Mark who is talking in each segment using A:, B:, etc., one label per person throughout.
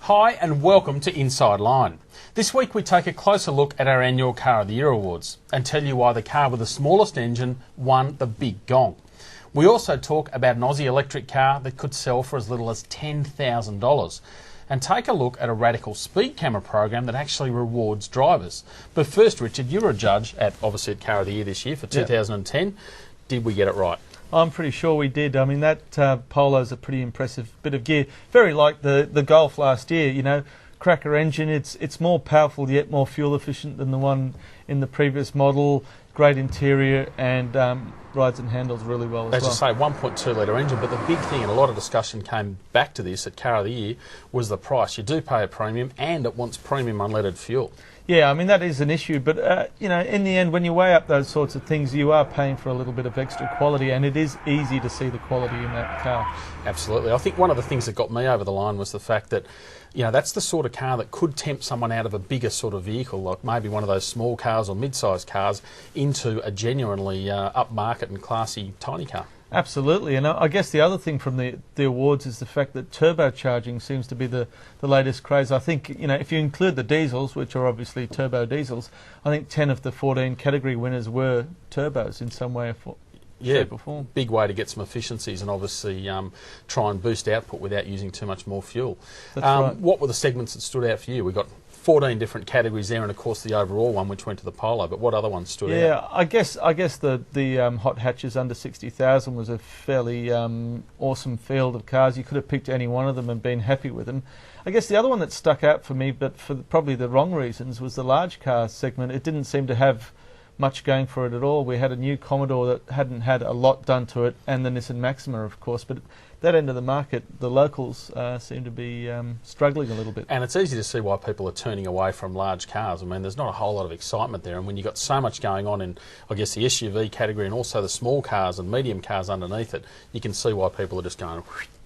A: Hi and welcome to Inside Line. This week we take a closer look at our annual Car of the Year awards and tell you why the car with the smallest engine won the big gong. We also talk about an Aussie electric car that could sell for as little as $10,000 and take a look at a radical speed camera program that actually rewards drivers. But first, Richard, you were a judge at Car of the Year this year for 2010. Yep. Did we get it right?
B: I'm pretty sure we did. I mean, that Polo's a pretty impressive bit of gear. Very like the Golf last year, you know. Cracker engine, it's more powerful yet more fuel efficient than the one in the previous model. Great interior and rides and handles really well as well.
A: As you say, 1.2 litre engine, but the big thing, and a lot of discussion came back to this at Car of the Year, was the price. You do pay a premium and it wants premium unleaded fuel.
B: Yeah, I mean, that is an issue, but, you know, in the end, when you weigh up those sorts of things, you are paying for a little bit of extra quality, and it is easy to see the quality in that car.
A: Absolutely. I think one of the things that got me over the line was the fact that, you know, that's the sort of car that could tempt someone out of a bigger sort of vehicle, like maybe one of those small cars or mid-sized cars, into a genuinely upmarket and classy tiny car.
B: Absolutely, and I guess the other thing from the awards is the fact that turbocharging seems to be the latest craze. I think, you know, if you include the diesels, which are obviously turbo diesels, I think 10 of the 14 category winners were turbos in some way or shape or form.
A: Big way to get some efficiencies and obviously try and boost output without using too much more fuel.
B: That's right.
A: What were the segments that stood out for you? We got 14 different categories there, and of course the overall one, which went to the Polo. But what other ones stood out?
B: Yeah, I guess the hot hatches under 60,000 was a fairly awesome field of cars. You could have picked any one of them and been happy with them. I guess the other one that stuck out for me, but for probably the wrong reasons, was the large car segment. It didn't seem to have much going for it at all. We had a new Commodore that hadn't had a lot done to it, and the Nissan Maxima, of course, but that end of the market, the locals seem to be struggling a little bit.
A: And it's easy to see why people are turning away from large cars. I mean, there's not a whole lot of excitement there, and when you've got so much going on in, I guess, the SUV category and also the small cars and medium cars underneath it, you can see why people are just going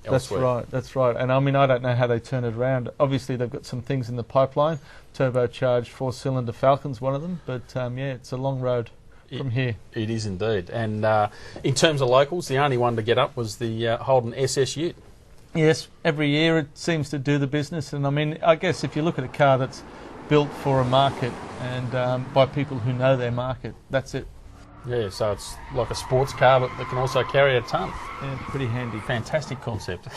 A: elsewhere.
B: That's right. And I mean, I don't know how they turn it around. Obviously, they've got some things in the pipeline. Turbocharged four-cylinder Falcon's one of them, but yeah, it's a long road from here.
A: It is indeed. And in terms of locals, the only one to get up was the Holden SS Ute.
B: Yes, every year it seems to do the business. And I mean, I guess if you look at a car that's built for a market and by people who know their market, that's it.
A: Yeah, so it's like a sports car, but that can also carry a ton.
B: Yeah, pretty handy.
A: Fantastic concept.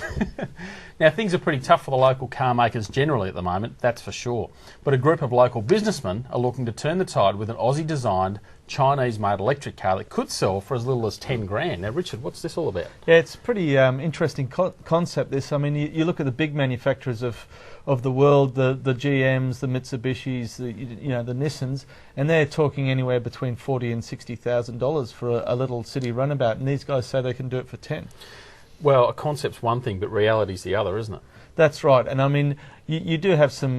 A: Now, things are pretty tough for the local car makers generally at the moment, that's for sure. But a group of local businessmen are looking to turn the tide with an Aussie-designed, Chinese-made electric car that could sell for as little as 10 grand. Now, Richard, what's this all about?
B: Yeah, it's a pretty interesting concept, this. I mean, you look at the big manufacturers of the world, the GMs, the Mitsubishis, the Nissans, and they're talking anywhere between $40,000 and $60,000 for a little city runabout, and these guys say they can do it for 10.
A: Well, a concept's one thing, but reality's the other, isn't it?
B: That's right, and I mean, you do have some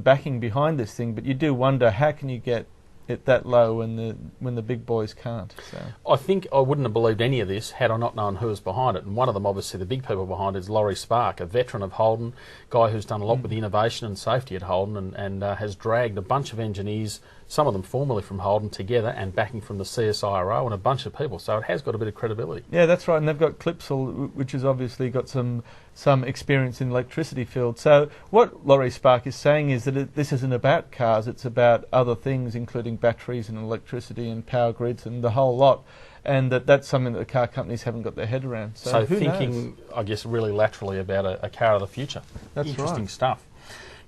B: backing behind this thing, but you do wonder how can you get it that low when the big boys can't. So
A: I think I wouldn't have believed any of this had I not known who was behind it. And one of them, obviously, the big people behind it is Laurie Spark, a veteran of Holden, guy who's done a lot with innovation and safety at Holden and has dragged a bunch of engineers, some of them formerly from Holden, together and backing from the CSIRO and a bunch of people. So it has got a bit of credibility.
B: Yeah, that's right. And they've got Clipsal, which has obviously got some experience in the electricity field. So what Laurie Spark is saying is that this isn't about cars, it's about other things, including batteries and electricity and power grids and the whole lot. And that's something that the car companies haven't got their head around. So who
A: thinking,
B: knows?
A: I guess, really laterally about a car of the future.
B: That's
A: interesting
B: right.
A: stuff.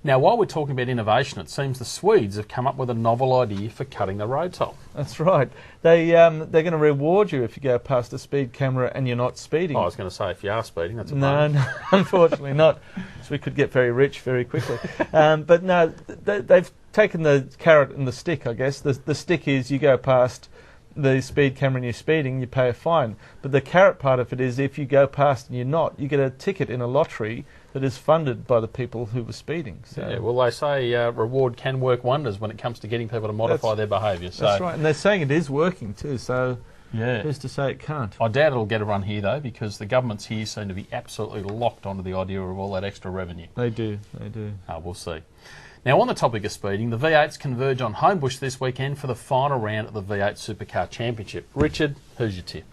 A: Now, while we're talking about innovation, it seems the Swedes have come up with a novel idea for cutting the road toll.
B: That's right. They're going to reward you if you go past a speed camera and you're not speeding.
A: I was going to say, if you are speeding, that's a
B: bonus. No, unfortunately not. So we could get very rich very quickly. But no, they've taken the carrot and the stick, I guess. The stick is you go past the speed camera and you're speeding, you pay a fine. But the carrot part of it is if you go past and you're not, you get a ticket in a lottery that is funded by the people who were speeding. So
A: yeah, well, they say reward can work wonders when it comes to getting people to modify their behaviour. So
B: that's right, and they're saying it is working too, so
A: yeah,
B: who's to say it can't?
A: I doubt it'll get a run here, though, because the governments here seem to be absolutely locked onto the idea of all that extra revenue.
B: They do.
A: We'll see. Now, on the topic of speeding, the V8s converge on Homebush this weekend for the final round of the V8 Supercar Championship. Richard, who's your tip?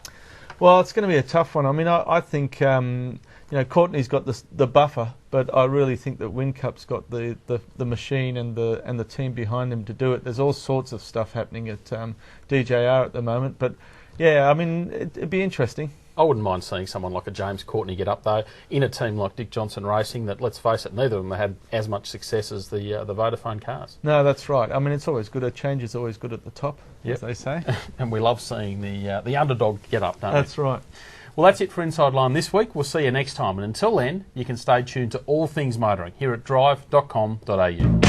B: Well, it's going to be a tough one. I mean, I think Courtney's got the buffer, but I really think that Whincup got the machine and the team behind him to do it. There's all sorts of stuff happening at DJR at the moment, but yeah, I mean, it'd be interesting.
A: I wouldn't mind seeing someone like a James Courtney get up, though, in a team like Dick Johnson Racing that, let's face it, neither of them had as much success as the Vodafone cars.
B: No, that's right. I mean, it's always good. A change is always good at the top,
A: Yep.
B: as they say.
A: And we love seeing the underdog get up, don't we?
B: That's right.
A: Well, that's it for Inside Line this week. We'll see you next time. And until then, you can stay tuned to all things motoring here at drive.com.au.